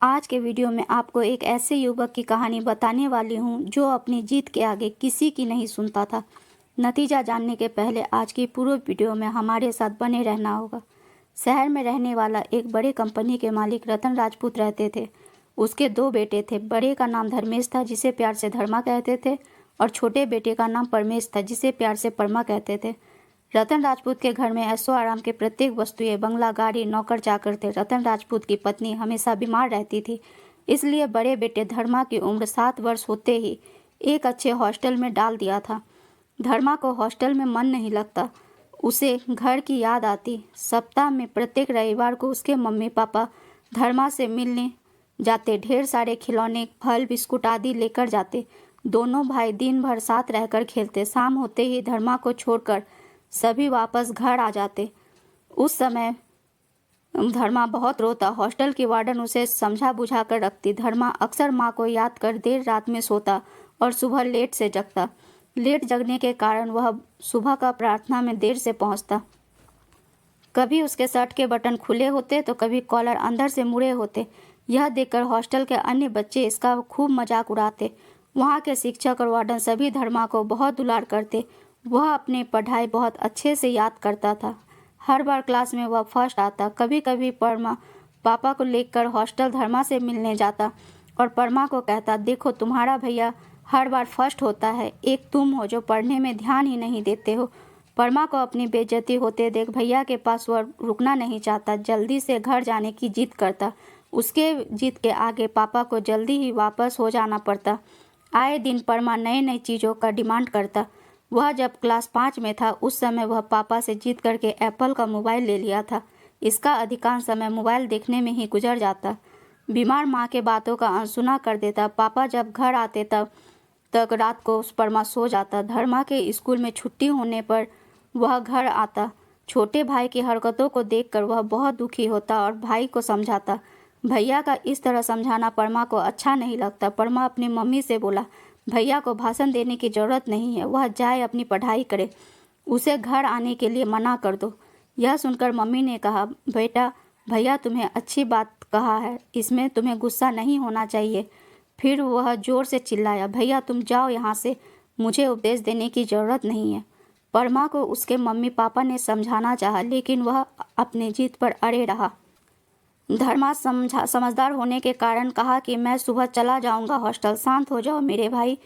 आज के वीडियो में आपको एक ऐसे युवक की कहानी बताने वाली हूँ जो अपनी जीत के आगे किसी की नहीं सुनता था। नतीजा जानने के पहले आज की पूरे वीडियो में हमारे साथ बने रहना होगा। शहर में रहने वाला एक बड़े कंपनी के मालिक रतन राजपूत रहते थे। उसके दो बेटे थे। बड़े का नाम धर्मेश था जिसे प्यार से धर्मा कहते थे, और छोटे बेटे का नाम परमेश था जिसे प्यार से परमा कहते थे। रतन राजपूत के घर में ऐशो आराम के प्रत्येक वस्तुएं, बंगला, गाड़ी, नौकर चाकर थे। रतन राजपूत की पत्नी हमेशा बीमार रहती थी, इसलिए बड़े बेटे धर्मा की उम्र 7 वर्ष होते ही एक अच्छे हॉस्टल में डाल दिया था। धर्मा को हॉस्टल में मन नहीं लगता, उसे घर की याद आती। सप्ताह में प्रत्येक रविवार को उसके मम्मी पापा धर्मा से मिलने जाते। ढेर सारे खिलौने, फल, बिस्कुट आदि लेकर जाते। दोनों भाई दिन भर साथ रहकर खेलते। शाम होते ही धर्मा को छोड़कर सभी वापस घर आ जाते। उस समय धर्मा बहुत रोता। हॉस्टल की वार्डन उसे समझा बुझा कर रखती। धर्मा अक्सर माँ को याद कर देर रात में सोता और सुबह लेट से जगता। लेट जगने के कारण वह सुबह का प्रार्थना में देर से पहुंचता। कभी उसके शर्ट के बटन खुले होते तो कभी कॉलर अंदर से मुड़े होते। यह देखकर हॉस्टल के अन्य बच्चे इसका खूब मजाक उड़ाते। वहाँ के शिक्षक और वार्डन सभी धर्मा को बहुत दुलार करते। वह अपनी पढ़ाई बहुत अच्छे से याद करता था। हर बार क्लास में वह फर्स्ट आता। कभी कभी परमा पापा को लेकर हॉस्टल धर्मा से मिलने जाता और परमा को कहता, देखो तुम्हारा भैया हर बार फर्स्ट होता है, एक तुम हो जो पढ़ने में ध्यान ही नहीं देते हो। परमा को अपनी बेइज्जती होते देख भैया के पास वह रुकना नहीं चाहता, जल्दी से घर जाने की जिद करता। उसके जिद के आगे पापा को जल्दी ही वापस हो जाना पड़ता। आए दिन परमा नई नई चीज़ों का डिमांड करता। वह जब क्लास 5 में था उस समय वह पापा से जीत करके एप्पल का मोबाइल ले लिया था। इसका अधिकांश समय मोबाइल देखने में ही गुजर जाता। बीमार माँ के बातों का अनसुना कर देता। पापा जब घर आते तब तक रात को परमा सो जाता। धर्मा के स्कूल में छुट्टी होने पर वह घर आता। छोटे भाई की हरकतों को देखकर वह बहुत दुखी होता और भाई को समझाता। भैया का इस तरह समझाना परमा को अच्छा नहीं लगता। परमा अपनी मम्मी से बोला, भैया को भाषण देने की ज़रूरत नहीं है, वह जाए अपनी पढ़ाई करे, उसे घर आने के लिए मना कर दो। यह सुनकर मम्मी ने कहा, बेटा भैया तुम्हें अच्छी बात कहा है, इसमें तुम्हें गुस्सा नहीं होना चाहिए। फिर वह ज़ोर से चिल्लाया, भैया तुम जाओ यहाँ से, मुझे उपदेश देने की ज़रूरत नहीं है। परमा को उसके मम्मी पापा ने समझाना चाहा, लेकिन वह अपनी जीत पर अड़े रहा। धर्मा समझदार होने के कारण कहा कि मैं सुबह चला जाऊंगा हॉस्टल। शांत हो जाओ मेरे भाई,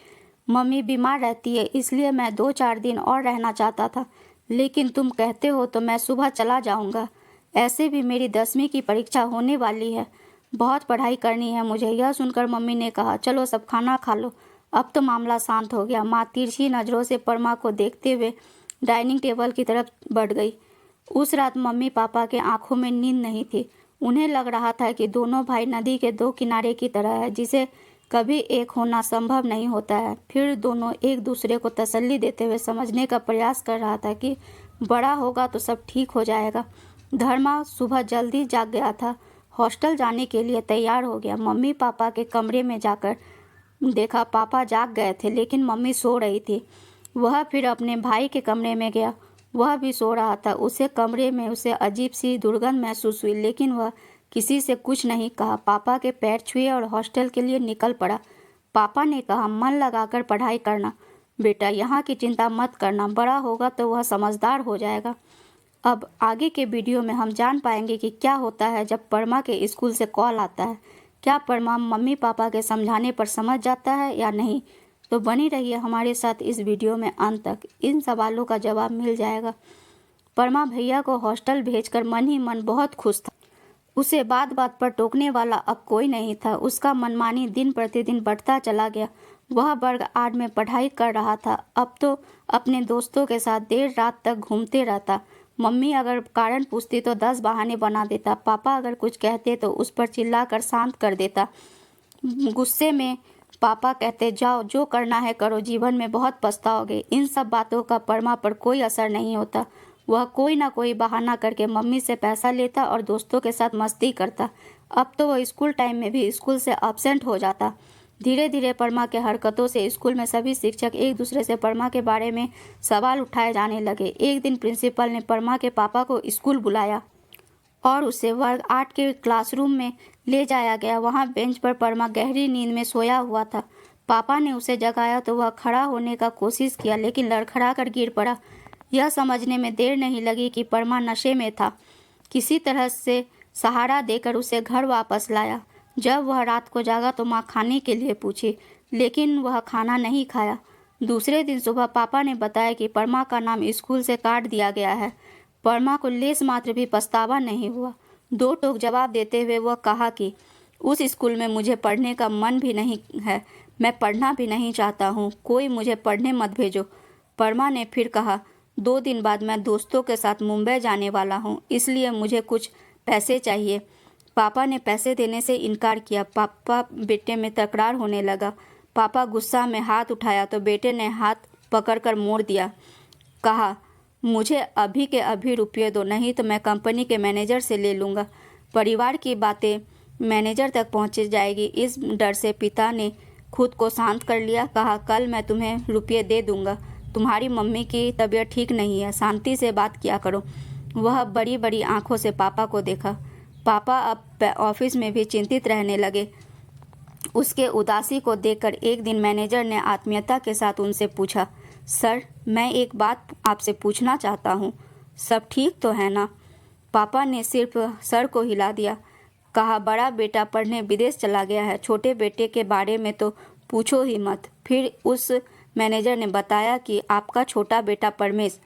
मम्मी बीमार रहती है इसलिए मैं 2-4 दिन और रहना चाहता था, लेकिन तुम कहते हो तो मैं सुबह चला जाऊंगा। ऐसे भी मेरी 10वीं की परीक्षा होने वाली है, बहुत पढ़ाई करनी है मुझे। यह सुनकर मम्मी ने कहा, चलो सब खाना खा लो। अब तो मामला शांत हो गया। माँ तिरछी नज़रों से परमा को देखते हुए डाइनिंग टेबल की तरफ बढ़ गई। उस रात मम्मी पापा के आंखों में नींद नहीं थी। उन्हें लग रहा था कि दोनों भाई नदी के 2 किनारे की तरह है, जिसे कभी एक होना संभव नहीं होता है। फिर दोनों एक दूसरे को तसल्ली देते हुए समझने का प्रयास कर रहा था कि बड़ा होगा तो सब ठीक हो जाएगा। धर्मा सुबह जल्दी जाग गया था। हॉस्टल जाने के लिए तैयार हो गया। मम्मी पापा के कमरे में जाकर देखा पापा जाग गए थे, लेकिन मम्मी सो रही थी। वह फिर अपने भाई के कमरे में गया, वह भी सो रहा था। उसे कमरे में उसे अजीब सी दुर्गंध महसूस हुई, लेकिन वह किसी से कुछ नहीं कहा। पापा के पैर छुए और हॉस्टल के लिए निकल पड़ा। पापा ने कहा, मन लगाकर पढ़ाई करना बेटा, यहाँ की चिंता मत करना, बड़ा होगा तो वह समझदार हो जाएगा। अब आगे के वीडियो में हम जान पाएंगे कि क्या होता है जब परमा के स्कूल से कॉल आता है। क्या परमा मम्मी पापा के समझाने पर समझ जाता है या नहीं? तो बनी रहिए हमारे साथ इस वीडियो में अंत तक, इन सवालों का जवाब मिल जाएगा। परमा भैया को हॉस्टल भेजकर मन ही मन बहुत खुश था। उसे बात बात पर टोकने वाला अब कोई नहीं था। उसका मनमानी दिन प्रतिदिन बढ़ता चला गया। वह वर्ग 8 में पढ़ाई कर रहा था। अब तो अपने दोस्तों के साथ देर रात तक घूमते रहता। मम्मी अगर कारण पूछती तो 10 बहाने बना देता। पापा अगर कुछ कहते तो उस पर चिल्लाकर शांत कर देता। गुस्से में पापा कहते, जाओ जो करना है करो, जीवन में बहुत पछताओगे। इन सब बातों का परमा पर कोई असर नहीं होता। वह कोई ना कोई बहाना करके मम्मी से पैसा लेता और दोस्तों के साथ मस्ती करता। अब तो वह स्कूल टाइम में भी स्कूल से एब्सेंट हो जाता। धीरे धीरे परमा के हरकतों से स्कूल में सभी शिक्षक एक दूसरे से परमा के बारे में सवाल उठाए जाने लगे। एक दिन प्रिंसिपल ने परमा के पापा को स्कूल बुलाया और उसे वर्ग 8 के क्लासरूम में ले जाया गया। वहाँ बेंच पर परमा गहरी नींद में सोया हुआ था। पापा ने उसे जगाया तो वह खड़ा होने का कोशिश किया, लेकिन लड़खड़ा कर गिर पड़ा। यह समझने में देर नहीं लगी कि परमा नशे में था। किसी तरह से सहारा देकर उसे घर वापस लाया। जब वह रात को जागा तो माँ खाने के लिए पूछी, लेकिन वह खाना नहीं खाया। दूसरे दिन सुबह पापा ने बताया कि परमा का नाम स्कूल से काट दिया गया है। परमा को लेस मात्र भी पछतावा नहीं हुआ। दो टोक जवाब देते हुए वह कहा कि उस स्कूल में मुझे पढ़ने का मन भी नहीं है, मैं पढ़ना भी नहीं चाहता हूँ, कोई मुझे पढ़ने मत भेजो। परमा ने फिर कहा, 2 दिन बाद मैं दोस्तों के साथ मुंबई जाने वाला हूँ, इसलिए मुझे कुछ पैसे चाहिए। पापा ने पैसे देने से इनकार किया। पापा बेटे में तकरार होने लगा। पापा गुस्सा में हाथ उठाया तो बेटे ने हाथ पकड़कर मोड़ दिया। कहा, मुझे अभी के अभी रुपये दो, नहीं तो मैं कंपनी के मैनेजर से ले लूँगा। परिवार की बातें मैनेजर तक पहुँच जाएगी। इस डर से पिता ने खुद को शांत कर लिया। कहा, कल मैं तुम्हें रुपये दे दूँगा, तुम्हारी मम्मी की तबीयत ठीक नहीं है, शांति से बात किया करो। वह बड़ी बड़ी आंखों से पापा को देखा। पापा अब ऑफिस में भी चिंतित रहने लगे। उसके उदासी को देखकर एक दिन मैनेजर ने आत्मीयता के साथ उनसे पूछा, सर, मैं एक बात आपसे पूछना चाहता हूँ, सब ठीक तो है ना? पापा ने सिर्फ सर को हिला दिया। कहा, बड़ा बेटा पढ़ने विदेश चला गया है, छोटे बेटे के बारे में तो पूछो ही मत। फिर उस मैनेजर ने बताया कि आपका छोटा बेटा परमेश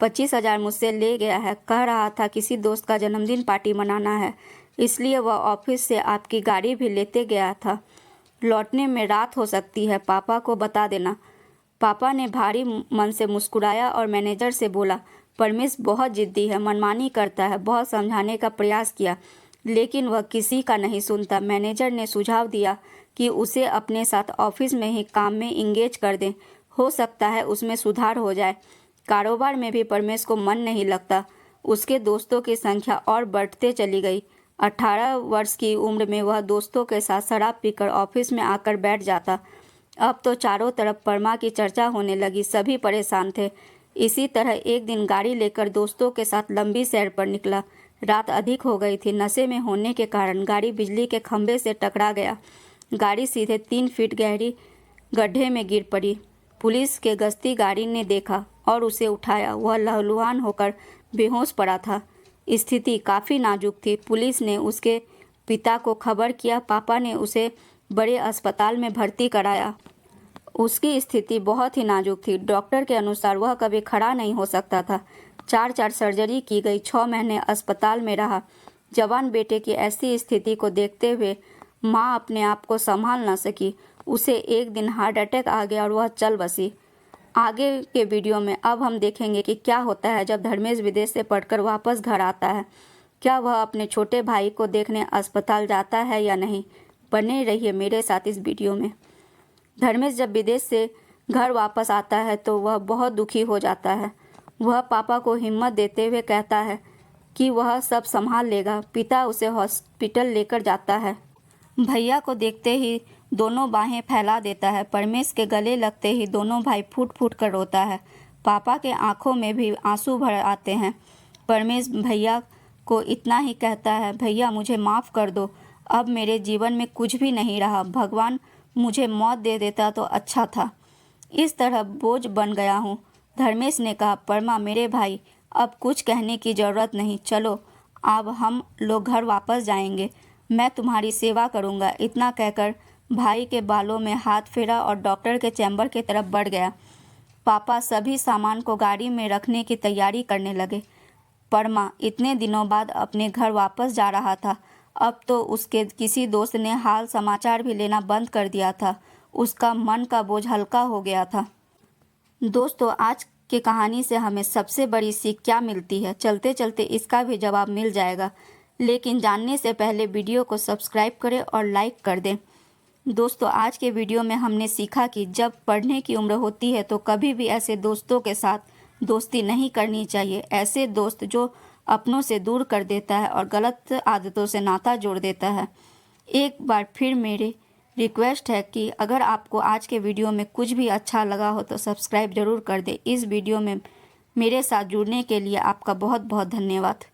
25,000 मुझसे ले गया है। कह रहा था किसी दोस्त का जन्मदिन पार्टी मनाना है, इसलिए वह ऑफिस से आपकी गाड़ी भी लेते गया था। लौटने में रात हो सकती है, पापा को बता देना। पापा ने भारी मन से मुस्कुराया और मैनेजर से बोला, परमेश बहुत जिद्दी है, मनमानी करता है। बहुत समझाने का प्रयास किया, लेकिन वह किसी का नहीं सुनता। मैनेजर ने सुझाव दिया कि उसे अपने साथ ऑफिस में ही काम में इंगेज कर दें, हो सकता है उसमें सुधार हो जाए। कारोबार में भी परमेश को मन नहीं लगता। उसके दोस्तों की संख्या और बढ़ते चली गई। 18 वर्ष की उम्र में वह दोस्तों के साथ शराब पीकर ऑफिस में आकर बैठ जाता। अब तो चारों तरफ परमा की चर्चा होने लगी, सभी परेशान थे। इसी तरह एक दिन गाड़ी लेकर दोस्तों के साथ लंबी सैर पर निकला। रात अधिक हो गई थी। नशे में होने के कारण गाड़ी बिजली के खंभे से टकरा गया। गाड़ी सीधे 3 फीट गहरी गड्ढे में गिर पड़ी। पुलिस के गश्ती गाड़ी ने देखा और उसे उठाया। वह लहलुहान होकर बेहोश पड़ा था। स्थिति काफ़ी नाजुक थी। पुलिस ने उसके पिता को खबर किया। पापा ने उसे बड़े अस्पताल में भर्ती कराया। उसकी स्थिति बहुत ही नाजुक थी। डॉक्टर के अनुसार वह कभी खड़ा नहीं हो सकता था। 4 सर्जरी की गई, 6 महीने अस्पताल में रहा। जवान बेटे की ऐसी स्थिति को देखते हुए माँ अपने आप को संभाल न सकी। उसे एक दिन हार्ट अटैक आ गया और वह चल बसी। आगे के वीडियो में अब हम देखेंगे कि क्या होता है जब धर्मेश विदेश से पढ़कर वापस घर आता है। क्या वह अपने छोटे भाई को देखने अस्पताल जाता है या नहीं? बने रहिए मेरे साथ इस वीडियो में। धर्मेश जब विदेश से घर वापस आता है तो वह बहुत दुखी हो जाता है। वह पापा को हिम्मत देते हुए कहता है कि वह सब संभाल लेगा। पिता उसे हॉस्पिटल लेकर जाता है। भैया को देखते ही दोनों बाहें फैला देता है। परमेश के गले लगते ही दोनों भाई फूट फूट कर रोता है। पापा के आंखों में भी आंसू भर आते हैं। परमेश भैया को इतना ही कहता है, भैया मुझे माफ़ कर दो, अब मेरे जीवन में कुछ भी नहीं रहा, भगवान मुझे मौत दे देता तो अच्छा था, इस तरह बोझ बन गया हूँ। धर्मेश ने कहा, परमा मेरे भाई, अब कुछ कहने की ज़रूरत नहीं, चलो अब हम लोग घर वापस जाएंगे, मैं तुम्हारी सेवा करूँगा। इतना कहकर भाई के बालों में हाथ फेरा और डॉक्टर के चैम्बर की तरफ बढ़ गया। पापा सभी सामान को गाड़ी में रखने की तैयारी करने लगे। परमा इतने दिनों बाद अपने घर वापस जा रहा था। अब तो उसके किसी दोस्त ने हाल समाचार भी लेना बंद कर दिया था। उसका मन का बोझ हल्का हो गया था। दोस्तों, आज की कहानी से हमें सबसे बड़ी सीख क्या मिलती है? चलते चलते इसका भी जवाब मिल जाएगा, लेकिन जानने से पहले वीडियो को सब्सक्राइब करें और लाइक कर दें। दोस्तों, आज के वीडियो में हमने सीखा कि जब पढ़ने की उम्र होती है तो कभी भी ऐसे दोस्तों के साथ दोस्ती नहीं करनी चाहिए। ऐसे दोस्त जो अपनों से दूर कर देता है और गलत आदतों से नाता जोड़ देता है। एक बार फिर मेरी रिक्वेस्ट है कि अगर आपको आज के वीडियो में कुछ भी अच्छा लगा हो तो सब्सक्राइब ज़रूर कर दें। इस वीडियो में मेरे साथ जुड़ने के लिए आपका बहुत बहुत धन्यवाद।